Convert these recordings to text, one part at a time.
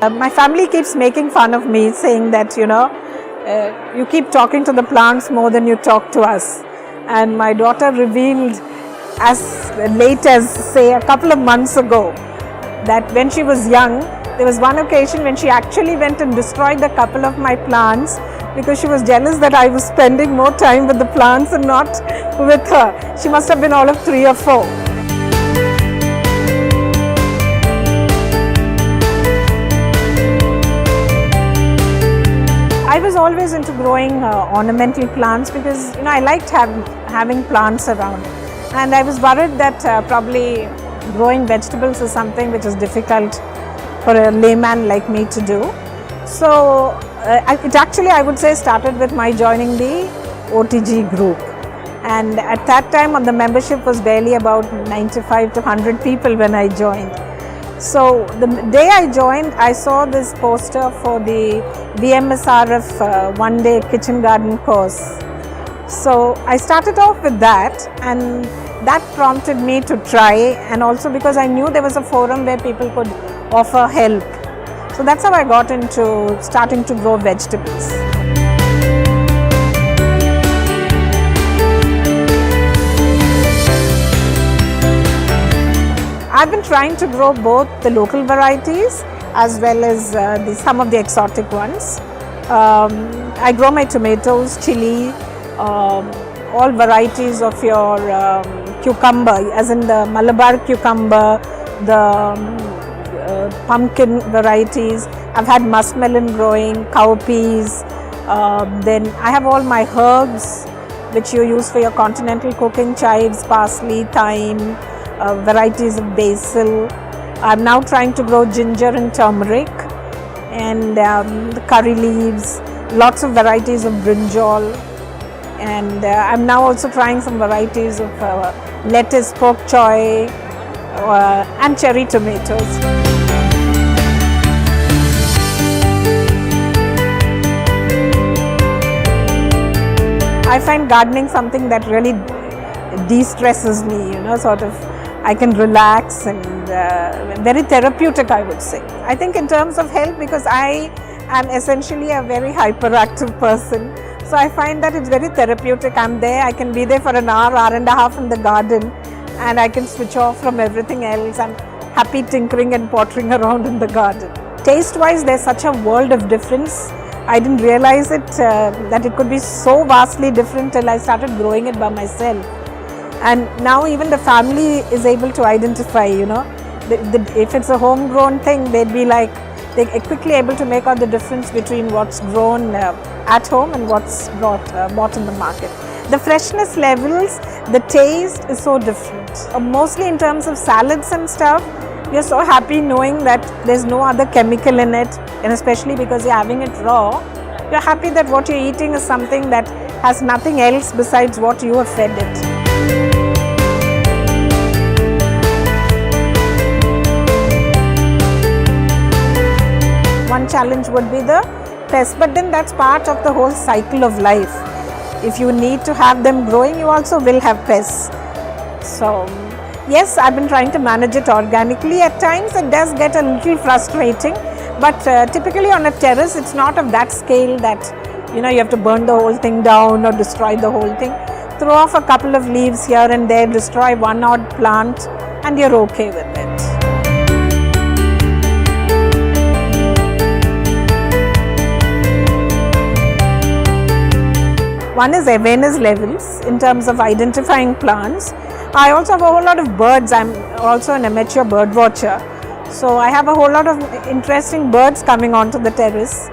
My family keeps making fun of me, saying that, you keep talking to the plants more than you talk to us. And my daughter revealed as late as, say, a couple of months ago, that when she was young, there was one occasion when she actually went and destroyed a couple of my plants because she was jealous that I was spending more time with the plants and not with her. She must have been all of 3 or 4. I was always into growing ornamental plants because I liked having plants around, and I was worried that probably growing vegetables is something which is difficult for a layman like me to do. So it actually, I would say, started with my joining the OTG group, and at that time the membership was barely about 95 to 100 people when I joined. So the day I joined, I saw this poster for the VMSRF one-day kitchen garden course. So I started off with that, and that prompted me to try, and also because I knew there was a forum where people could offer help. So that's how I got into starting to grow vegetables. I've been trying to grow both the local varieties as well as some of the exotic ones. I grow my tomatoes, chili, all varieties of your cucumber, as in the Malabar cucumber, the pumpkin varieties. I've had muskmelon growing, cowpeas. Then I have all my herbs which you use for your continental cooking: chives, parsley, thyme, varieties of basil. I'm now trying to grow ginger and turmeric, and the curry leaves, lots of varieties of brinjal, and I'm now also trying some varieties of lettuce, pok choy, and cherry tomatoes. I find gardening something that really de-stresses me, sort of. I can relax, and very therapeutic, I would say. I think in terms of health, because I am essentially a very hyperactive person, so I find that it's very therapeutic. I'm there, I can be there for an hour, hour and a half in the garden, and I can switch off from everything else. I'm happy tinkering and pottering around in the garden. Taste-wise, there's such a world of difference. I didn't realize it, that it could be so vastly different till I started growing it by myself. And now even the family is able to identify, if it's a homegrown thing, they'd be like, they're quickly able to make out the difference between what's grown at home and what's bought in the market. The freshness levels, the taste is so different. Mostly in terms of salads and stuff, you're so happy knowing that there's no other chemical in it, and especially because you're having it raw, you're happy that what you're eating is something that has nothing else besides what you have fed it. One challenge would be the pests, but then that's part of the whole cycle of life. If you need to have them growing, you also will have pests. So yes, I've been trying to manage it organically. At times it does get a little frustrating, but typically on a terrace it's not of that scale that you have to burn the whole thing down or destroy the whole thing. Throw off a couple of leaves here and there, destroy one odd plant, and you're okay with it. One is awareness levels in terms of identifying plants. I also have a whole lot of birds. I'm also an amateur bird watcher. So I have a whole lot of interesting birds coming onto the terrace.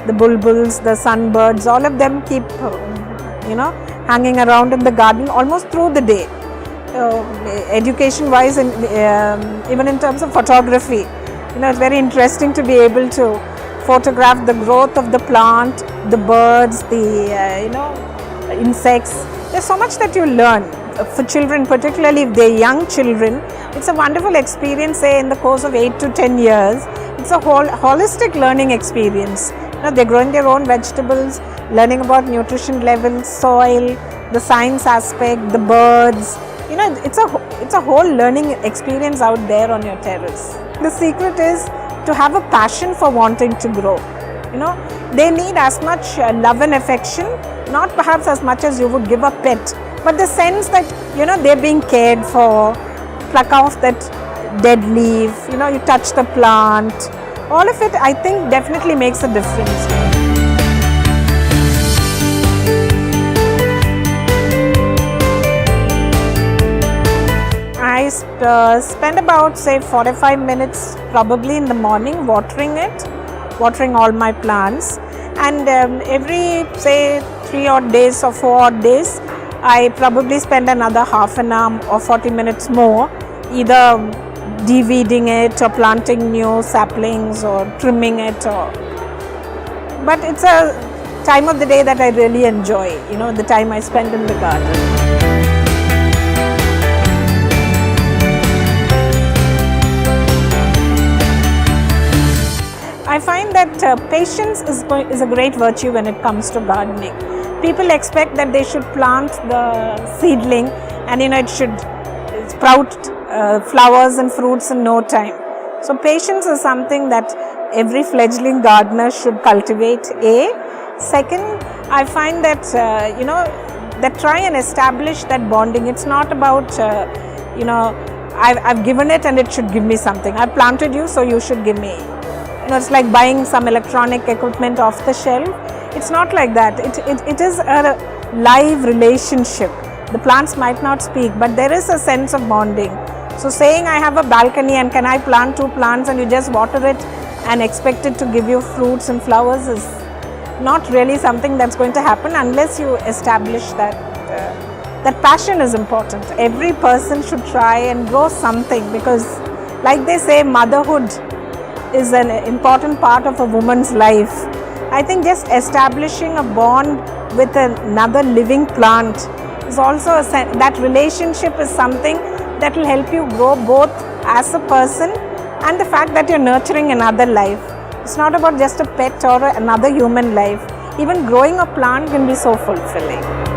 The bulbuls, the sunbirds, all of them keep, hanging around in the garden almost through the day. Education wise, and even in terms of photography, it's very interesting to be able to photograph the growth of the plant, the birds, the insects. There's so much that you learn. For children, particularly if they're young children, it's a wonderful experience, say in the course of 8 to 10 years. It's a whole holistic learning experience. They're growing their own vegetables, learning about nutrition levels, soil, the science aspect, the birds. It's a whole learning experience out there on your terrace. The secret is to have a passion for wanting to grow. You know, they need as much love and affection, not perhaps as much as you would give a pet, but the sense that, you know, they're being cared for, pluck off that dead leaf, you know, you touch the plant. All of it, I think, definitely makes a difference. I spend about, say, 45 minutes probably in the morning watering all my plants, and every, say, 3 odd days or 4 odd days, I probably spend another half an hour or 40 minutes more either de-weeding it or planting new saplings or trimming it. But it's a time of the day that I really enjoy, you know, the time I spend in the garden. I find that patience is a great virtue when it comes to gardening. People expect that they should plant the seedling and, you know, it should sprout flowers and fruits in no time. So patience is something that every fledgling gardener should cultivate. Second, I find that you know, that try and establish that bonding. It's not about you know, I've given it and it should give me something. I've planted you, so you should give me. You know, it's like buying some electronic equipment off the shelf. It's not like that. It is a live relationship. The plants might not speak, but there is a sense of bonding. So saying I have a balcony and can I plant 2 plants and you just water it and expect it to give you fruits and flowers is not really something that's going to happen unless you establish that that passion is important. Every person should try and grow something, because like they say, motherhood is an important part of a woman's life. I think just establishing a bond with another living plant is also that relationship is something that will help you grow both as a person and the fact that you're nurturing another life. It's not about just a pet or another human life. Even growing a plant can be so fulfilling.